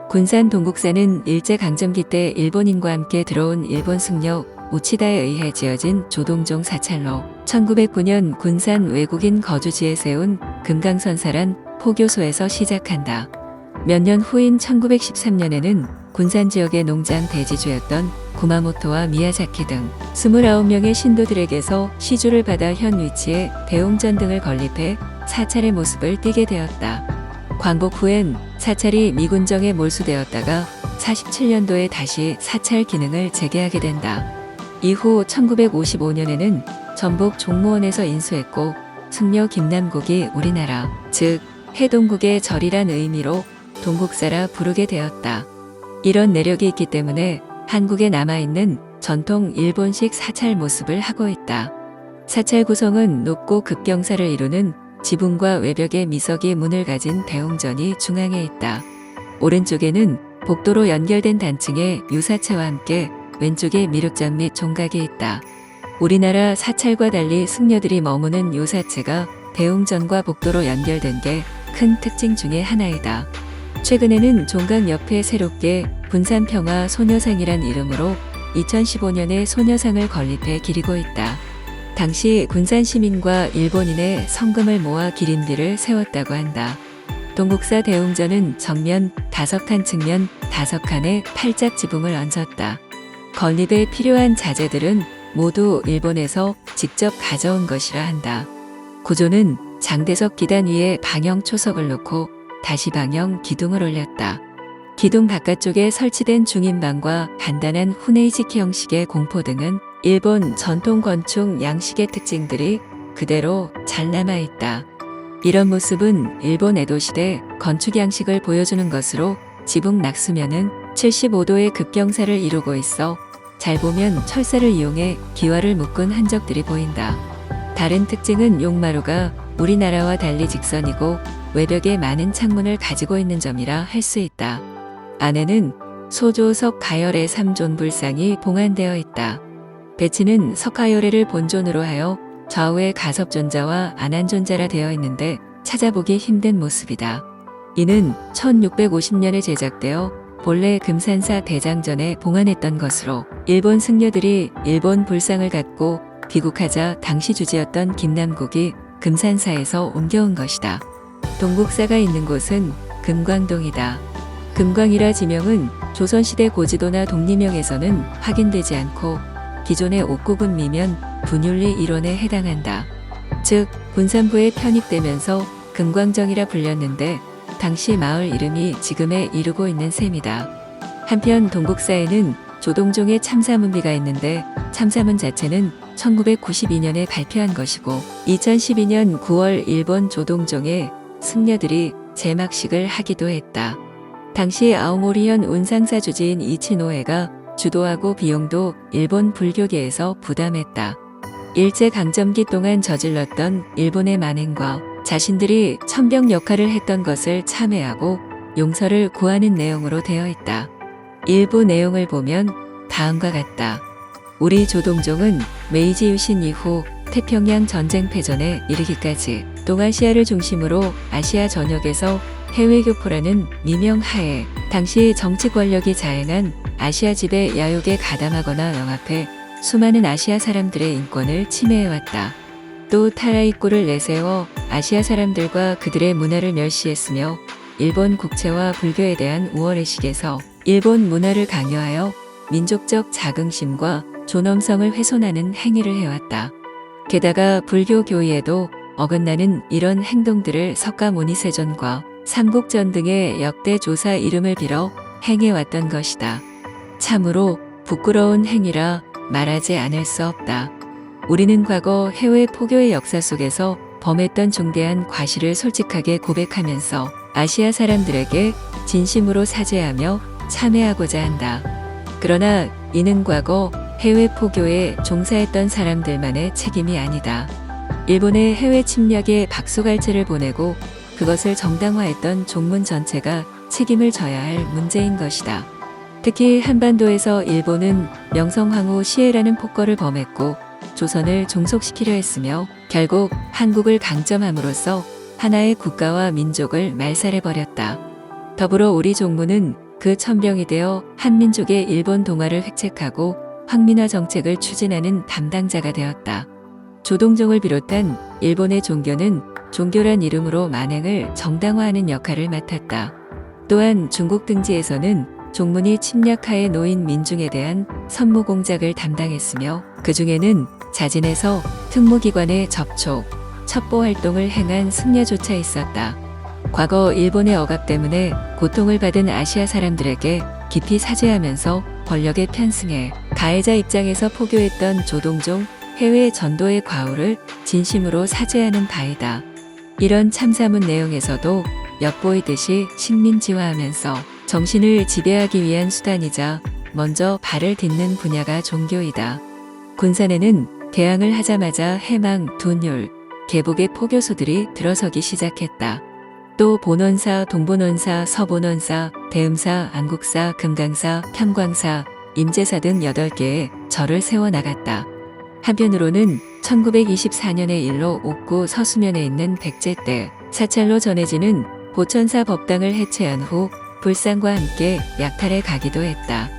군산 동국사는 일제강점기 때 일본인과 함께 들어온 일본 승려 우치다에 의해 지어진 조동종 사찰로 1909년 군산 외국인 거주지에 세운 금강선사란 포교소에서 시작한다. 몇 년 후인 1913년에는 군산 지역의 농장 대지주였던 구마모토와 미야자키 등 29명의 신도들에게서 시주를 받아 현 위치에 대웅전 등을 건립해 사찰의 모습을 띠게 되었다. 광복 후엔 사찰이 미군정에 몰수되었다가 47년도에 다시 사찰 기능을 재개하게 된다. 이후 1955년에는 전북 종무원에서 인수했고 승려 김남국이 우리나라, 즉 해동국의 절이란 의미로 동국사라 부르게 되었다. 이런 내력이 있기 때문에 한국에 남아있는 전통 일본식 사찰 모습을 하고 있다. 사찰 구성은 높고 급경사를 이루는 지붕과 외벽에 미석이 문을 가진 대웅전이 중앙에 있다. 오른쪽에는 복도로 연결된 단층에 유사체와 함께 왼쪽에 미륵장 및 종각이 있다. 우리나라 사찰과 달리 승려들이 머무는 유사체가 대웅전과 복도로 연결된 게 큰 특징 중의 하나이다. 최근에는 종각 옆에 새롭게 군산평화 소녀상이란 이름으로 2015년에 소녀상을 건립해 기리고 있다. 당시 군산 시민과 일본인의 성금을 모아 기린 뒤를 세웠다고 한다. 동국사 대웅전은 정면 5칸, 측면 5칸에 팔짝 지붕을 얹었다. 건립에 필요한 자재들은 모두 일본에서 직접 가져온 것이라 한다. 구조는 장대석 기단 위에 방형 초석을 놓고 다시 방형 기둥을 올렸다. 기둥 바깥쪽에 설치된 중인방과 간단한 후네이지키 형식의 공포 등은 일본 전통 건축 양식의 특징들이 그대로 잘 남아있다. 이런 모습은 일본 에도 시대 건축 양식을 보여주는 것으로 지붕 낙수면은 75도의 급경사를 이루고 있어 잘 보면 철사를 이용해 기와를 묶은 흔적들이 보인다. 다른 특징은 용마루가 우리나라와 달리 직선이고 외벽에 많은 창문을 가지고 있는 점이라 할 수 있다. 안에는 소조석 가열의 3존 불상이 봉안되어 있다. 배치는 석가열애를 본존으로 하여 좌우에 가섭존자와 안한존자라 되어 있는데 찾아보기 힘든 모습이다. 이는 1650년에 제작되어 본래 금산사 대장전에 봉안했던 것으로 일본 승려들이 일본 불상을 갖고 귀국하자 당시 주지였던 김남국이 금산사에서 옮겨온 것이다. 동국사가 있는 곳은 금광동이다. 금광이라 지명은 조선시대 고지도나 독리명에서는 확인되지 않고 기존의 옥구군 미면 분율리 일원에 해당한다. 즉 군산부에 편입되면서 금광정이라 불렸는데 당시 마을 이름이 지금에 이르고 있는 셈이다. 한편 동국사에는 조동종의 참사문비가 있는데 참사문 자체는 1992년에 발표한 것이고 2012년 9월 일본 조동종의 승려들이 제막식을 하기도 했다. 당시 아오모리현 운상사 주지인 이치노에가 주도하고 비용도 일본 불교계에서 부담했다. 일제강점기 동안 저질렀던 일본의 만행과 자신들이 천병 역할을 했던 것을 참회하고 용서를 구하는 내용으로 되어 있다. 일부 내용을 보면 다음과 같다. 우리 조동종은 메이지 유신 이후 태평양 전쟁 패전에 이르기까지 동아시아를 중심으로 아시아 전역에서 해외교포라는 미명하에 당시 정치 권력이 자행한 아시아 지배 야욕에 가담하거나 영합해 수많은 아시아 사람들의 인권을 침해해왔다. 또 타라이꾸를 내세워 아시아 사람들과 그들의 문화를 멸시했으며 일본 국채와 불교에 대한 우월의식에서 일본 문화를 강요하여 민족적 자긍심과 존엄성을 훼손하는 행위를 해왔다. 게다가 불교 교의에도 어긋나는 이런 행동들을 석가모니세존과 삼국전 등의 역대 조사 이름을 빌어 행해왔던 것이다. 참으로 부끄러운 행위라 말하지 않을 수 없다. 우리는 과거 해외 포교의 역사 속에서 범했던 중대한 과실을 솔직하게 고백하면서 아시아 사람들에게 진심으로 사죄하며 참회하고자 한다. 그러나 이는 과거 해외 포교에 종사했던 사람들만의 책임이 아니다. 일본의 해외 침략에 박수갈채를 보내고 그것을 정당화했던 종문 전체가 책임을 져야 할 문제인 것이다. 특히 한반도에서 일본은 명성황후 시해라는 폭거를 범했고 조선을 종속시키려 했으며 결국 한국을 강점함으로써 하나의 국가와 민족을 말살해버렸다. 더불어 우리 종문은 그 천병이 되어 한민족의 일본 동화를 획책하고 황민화 정책을 추진하는 담당자가 되었다. 조동종을 비롯한 일본의 종교는 종교란 이름으로 만행을 정당화하는 역할을 맡았다. 또한 중국 등지에서는 종문이 침략하에 놓인 민중에 대한 선무 공작을 담당했으며 그 중에는 자진해서 특무기관에 접촉, 첩보 활동을 행한 승려조차 있었다. 과거 일본의 억압 때문에 고통을 받은 아시아 사람들에게 깊이 사죄하면서 권력에 편승해 가해자 입장에서 포교했던 조동종 해외 전도의 과오를 진심으로 사죄하는 바이다. 이런 참사문 내용에서도 엿보이듯이 식민지화하면서 정신을 지배하기 위한 수단이자 먼저 발을 딛는 분야가 종교이다. 군산에는 개항을 하자마자 해망, 둔율, 계복의 포교소들이 들어서기 시작했다. 또 본원사, 동본원사, 서본원사, 대음사, 안국사, 금강사, 편광사, 임제사 등 8개의 절을 세워나갔다. 한편으로는 1924년의 일로 옥구 서수면에 있는 백제때 사찰로 전해지는 보천사 법당을 해체한 후 불상과 함께 약탈해 가기도 했다.